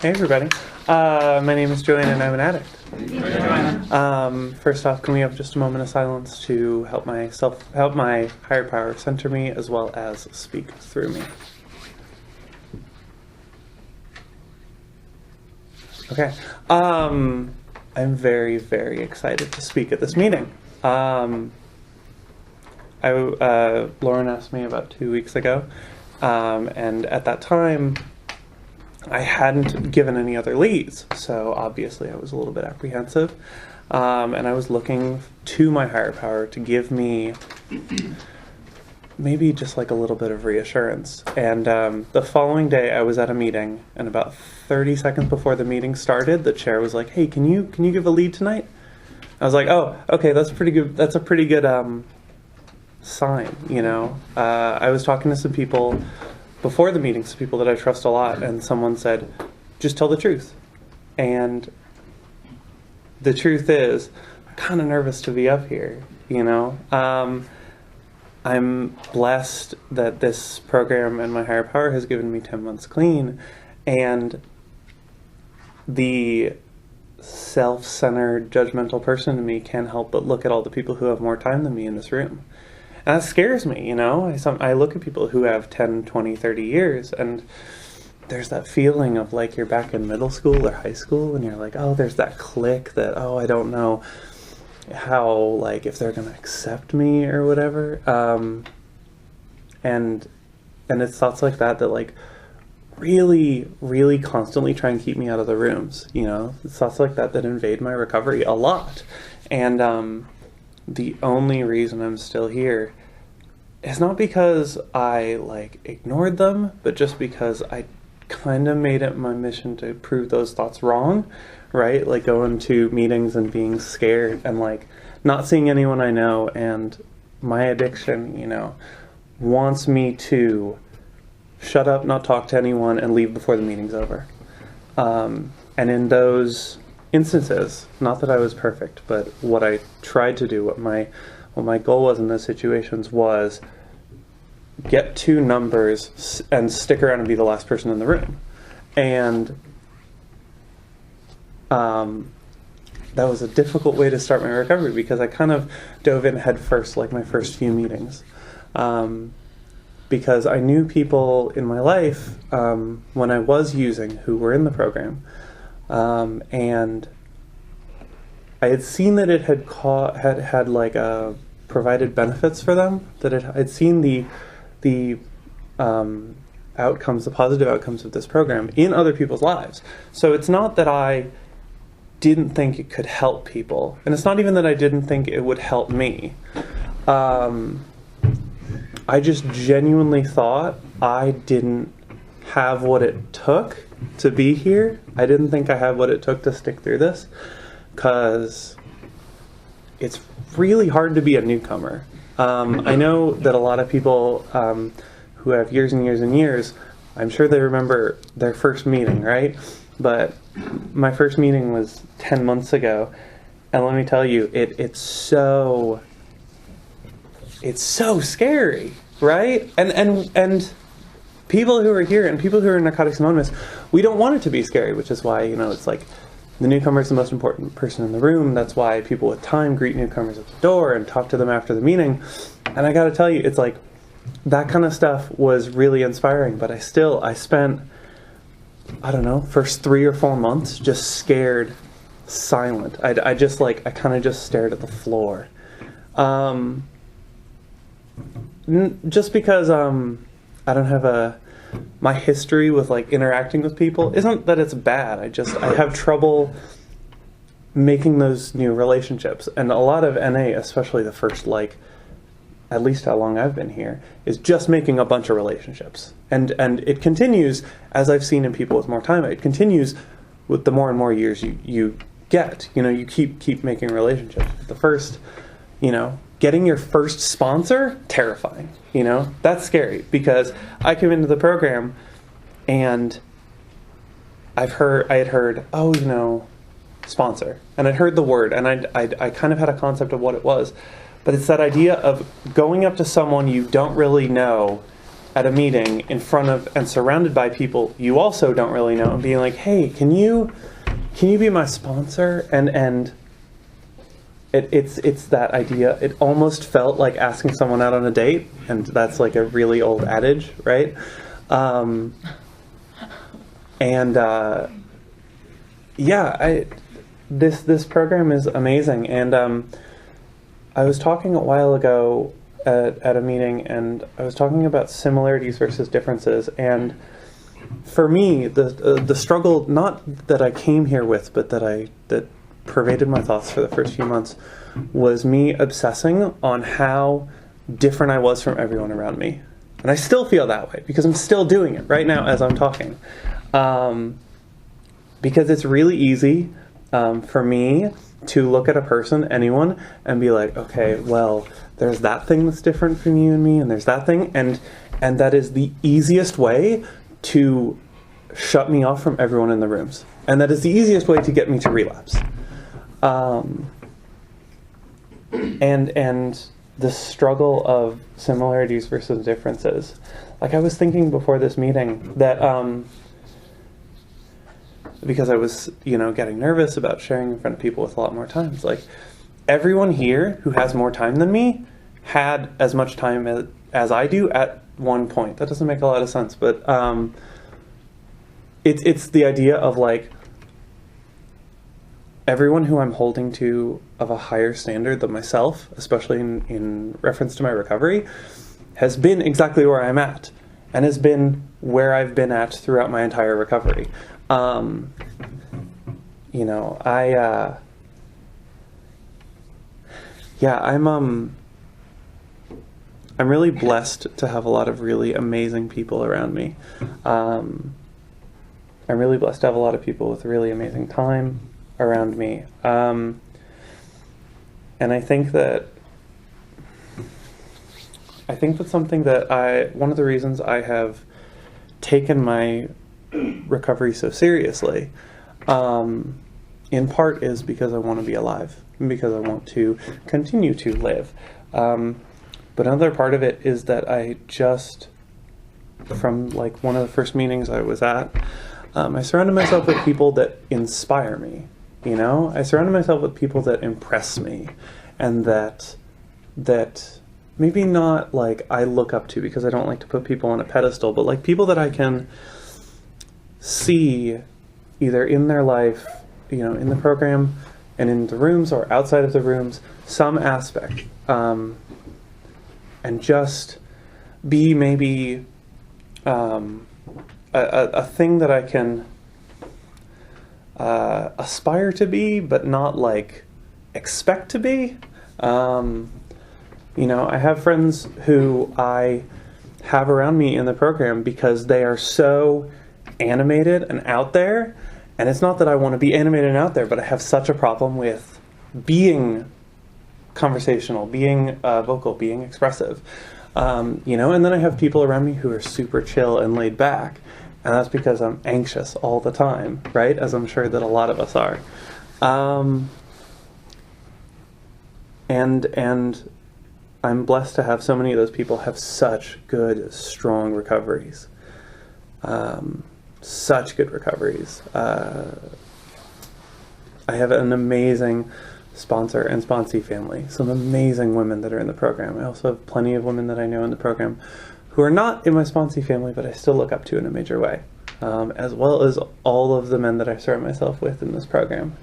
Hey everybody. My name is Joanna and I'm an addict. First off, can we have just a moment of silence to help my higher power center me as well as speak through me. Okay. I'm very, very excited to speak at this meeting. Lauren asked me about 2 weeks ago, and at that time, I hadn't given any other leads, so obviously I was a little bit apprehensive, and I was looking to my higher power to give me maybe just like a little bit of reassurance. And the following day I was at a meeting, and about 30 seconds before the meeting started, the chair was like, "Hey, can you give a lead tonight?" I was like, "Oh, okay, that's pretty good. That's a pretty good sign, you know." I was talking to some people before the meeting, some people that I trust a lot, and someone said, "Just tell the truth." And the truth is, I'm kind of nervous to be up here, you know. I'm blessed that this program and my higher power has given me 10 months clean, and the self-centered, judgmental person in me can't help but look at all the people who have more time than me in this room. And that scares me, you know. I look at people who have 10, 20, 30 years, and there's that feeling of like you're back in middle school or high school, and you're like, oh, there's that clique that, oh, I don't know how, like, if they're going to accept me or whatever. And it's thoughts like that like really, really constantly try and keep me out of the rooms, you know. It's thoughts like that invade my recovery a lot. And the only reason I'm still here is not because I like ignored them, but just because I kind of made it my mission to prove those thoughts wrong, right? Like going to meetings and being scared and like not seeing anyone I know, and my addiction, you know, wants me to shut up, not talk to anyone, and leave before the meeting's over. And in those instances, not that I was perfect, but what I tried to do, what my goal was in those situations was get two numbers and stick around and be the last person in the room. And that was a difficult way to start my recovery, because I kind of dove in head first, like my first few meetings. Because I knew people in my life when I was using who were in the program. And I had seen that it had like provided benefits for them. That I'd seen the outcomes, the positive outcomes of this program in other people's lives. So it's not that I didn't think it could help people, and it's not even that I didn't think it would help me. I just genuinely thought I didn't have what it took to be here. I didn't think I had what it took to stick through this, because it's really hard to be a newcomer. I know that a lot of people who have years and years and years, I'm sure they remember their first meeting, right? But my first meeting was 10 months ago, and let me tell you, it's so scary, right? And people who are here and people who are in Narcotics Anonymous, we don't want it to be scary, which is why, you know, it's like the newcomer is the most important person in the room. That's why people with time greet newcomers at the door and talk to them after the meeting. And I got to tell you, it's like that kind of stuff was really inspiring, but I spent, I don't know, first 3 or 4 months just scared, silent. I kind of just stared at the floor. Just because I don't have my history with like interacting with people isn't that it's bad. I have trouble making those new relationships, and a lot of NA, especially the first, like, at least how long I've been here, is just making a bunch of relationships, and it continues as I've seen in people with more time. It continues with the more and more years you get. You know, you keep making relationships. The first, you know, getting your first sponsor, terrifying. You know, that's scary, because I came into the program and I had heard, oh, you know, sponsor, and I'd heard the word, and I kind of had a concept of what it was, but it's that idea of going up to someone you don't really know at a meeting in front of and surrounded by people you also don't really know, and being like, hey, can you be my sponsor? And it's that idea. It almost felt like asking someone out on a date, and that's like a really old adage, right? This program is amazing, and I was talking a while ago at a meeting, and I was talking about similarities versus differences, and for me, the struggle, not that I came here with, but that pervaded my thoughts for the first few months, was me obsessing on how different I was from everyone around me. And I still feel that way, because I'm still doing it right now as I'm talking. Because it's really easy for me to look at a person, anyone, and be like, okay, well, there's that thing that's different from you and me, and there's that thing, and that is the easiest way to shut me off from everyone in the rooms. And that is the easiest way to get me to relapse. And the struggle of similarities versus differences. Like, I was thinking before this meeting that, because I was, getting nervous about sharing in front of people with a lot more times, like, everyone here who has more time than me had as much time as I do at one point. That doesn't make a lot of sense, but it's the idea of, like, everyone who I'm holding to of a higher standard than myself, especially in reference to my recovery, has been exactly where I'm at, and has been where I've been at throughout my entire recovery. I'm really blessed to have a lot of really amazing people around me. I'm really blessed to have a lot of people with really amazing time around me. And I think that one of the reasons I have taken my recovery so seriously, in part, is because I want to be alive, and because I want to continue to live. But another part of it is that I just, from like one of the first meetings I was at, I surrounded myself with people that inspire me. I surrounded myself with people that impress me, and that maybe not like I look up to, because I don't like to put people on a pedestal, but like people that I can see either in their life, in the program and in the rooms or outside of the rooms, some aspect, and just be maybe a thing that I can aspire to be, but not like expect to be. I have friends who I have around me in the program because they are so animated and out there. And it's not that I want to be animated and out there, but I have such a problem with being conversational, being vocal, being expressive. And then I have people around me who are super chill and laid back. And that's because I'm anxious all the time, right? As I'm sure that a lot of us are. And I'm blessed to have so many of those people have such good, strong recoveries. Such good recoveries. I have an amazing sponsor and sponsee family. Some amazing women that are in the program. I also have plenty of women that I know in the program who are not in my sponsee family, but I still look up to in a major way, as well as all of the men that I surround myself with in this program.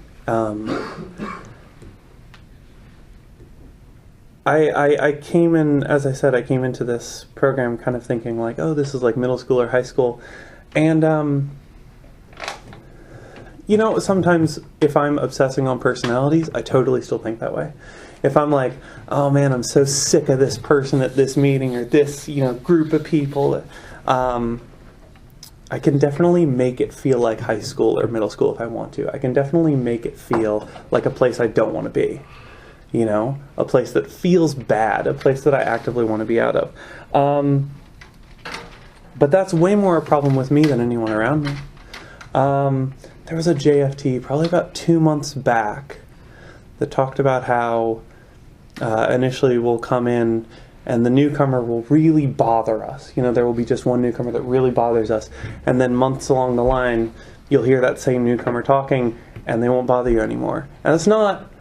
I came in, as I said, I came into this program kind of thinking like, oh, this is like middle school or high school. And, sometimes if I'm obsessing on personalities, I totally still think that way. If I'm like, oh man, I'm so sick of this person at this meeting or this, group of people, I can definitely make it feel like high school or middle school if I want to. I can definitely make it feel like a place I don't want to be. A place that feels bad, a place that I actively want to be out of. But that's way more a problem with me than anyone around me. There was a JFT probably about 2 months back that talked about how initially we'll come in and the newcomer will really bother us. There will be just one newcomer that really bothers us, and then months along the line, you'll hear that same newcomer talking, and they won't bother you anymore. And it's not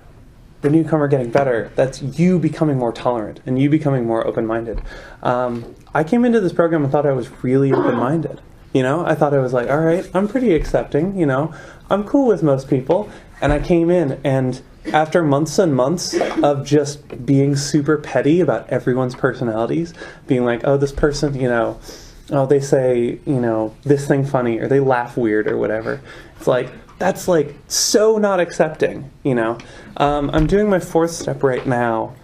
the newcomer getting better. That's you becoming more tolerant and you becoming more open-minded. I came into this program and thought I was really open-minded. I thought I was like, all right, I'm pretty accepting. I'm cool with most people. And I came in, and after months and months of just being super petty about everyone's personalities, being like, oh, this person, oh, they say, this thing funny, or they laugh weird, or whatever. It's like, that's like so not accepting, I'm doing my 4th step right now,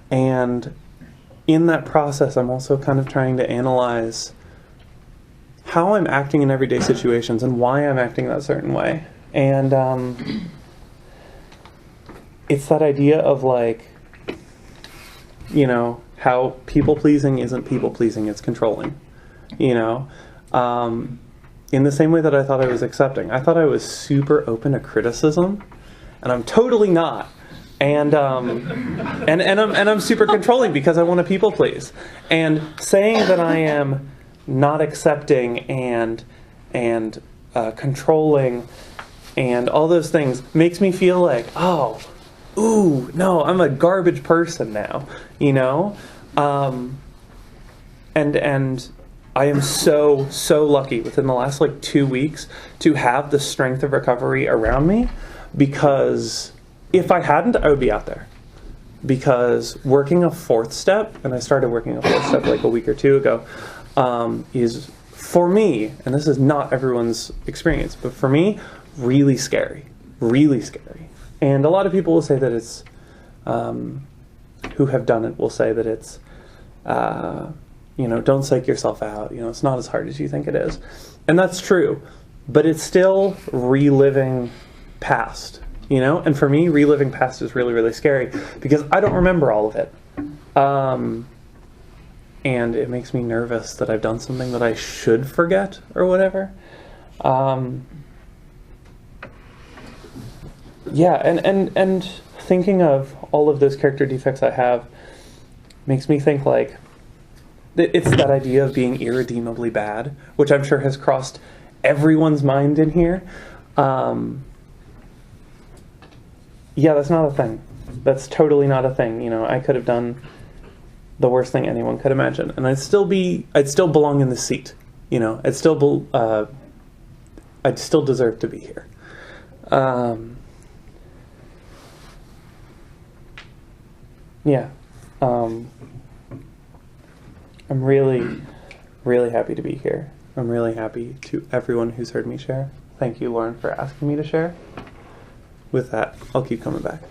and in that process, I'm also kind of trying to analyze how I'm acting in everyday situations and why I'm acting that certain way. And it's that idea of like, how people-pleasing isn't people-pleasing, it's controlling, in the same way that I thought I was accepting. I thought I was super open to criticism, and I'm totally not. And I'm super controlling because I want to people please. And saying that I am not accepting and controlling and all those things makes me feel like, no, I'm a garbage person now, and I am so lucky within the last 2 weeks to have the strength of recovery around me, because if I hadn't, I would be out there. Because working a 4th step, and I started working a 4th step a week or 2 ago, is, for me, and this is not everyone's experience, but for me, really scary. Really scary. And a lot of people will say that it's, who have done it will say that it's, don't psych yourself out. It's not as hard as you think it is. And that's true. But it's still reliving past, And for me, reliving past is really, really scary because I don't remember all of it. And it makes me nervous that I've done something that I should forget or whatever. And thinking of all of those character defects I have makes me think it's that idea of being irredeemably bad, which I'm sure has crossed everyone's mind in here. That's not a thing. That's totally not a thing. I could have done the worst thing anyone could imagine, and I'd still belong in the seat. I'd still deserve to be here. I'm really, really happy to be here. I'm really happy to everyone who's heard me share. Thank you, Lauren, for asking me to share. With that, I'll keep coming back.